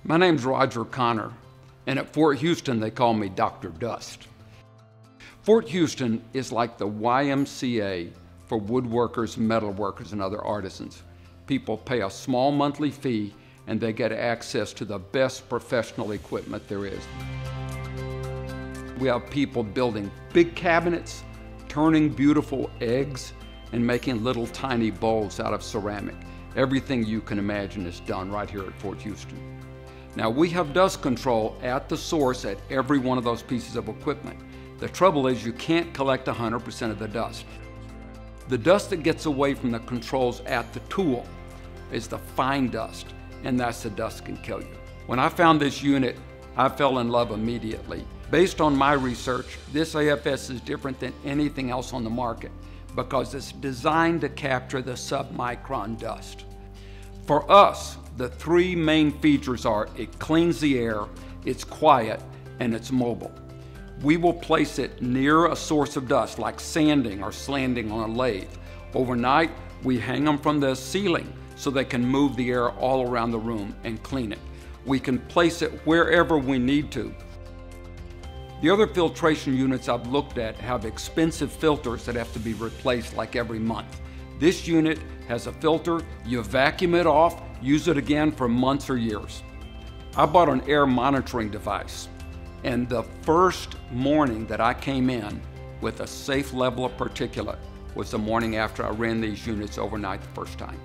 My name's Roger Connor, and at Fort Houston they call me Dr. Dust. Fort Houston is like the YMCA for woodworkers, metalworkers, and other artisans. People pay a small monthly fee and they get access to the best professional equipment there is. We have people building big cabinets, turning beautiful eggs, and making little tiny bowls out of ceramic. Everything you can imagine is done right here at Fort Houston. Now, we have dust control at the source at every one of those pieces of equipment. The trouble is you can't collect 100% of the dust. The dust that gets away from the controls at the tool is the fine dust, and that's the dust that can kill you. When I found this unit, I fell in love immediately. Based on my research, this AFS is different than anything else on the market because it's designed to capture the submicron dust. For us, the three main features are it cleans the air, it's quiet, and it's mobile. We will place it near a source of dust like sanding or slanding on a lathe. Overnight, we hang them from the ceiling so they can move the air all around the room and clean it. We can place it wherever we need to. The other filtration units I've looked at have expensive filters that have to be replaced like every month. This unit has a filter, you vacuum it off, use it again for months or years. I bought an air monitoring device, and the first morning that I came in with a safe level of particulate was the morning after I ran these units overnight the first time.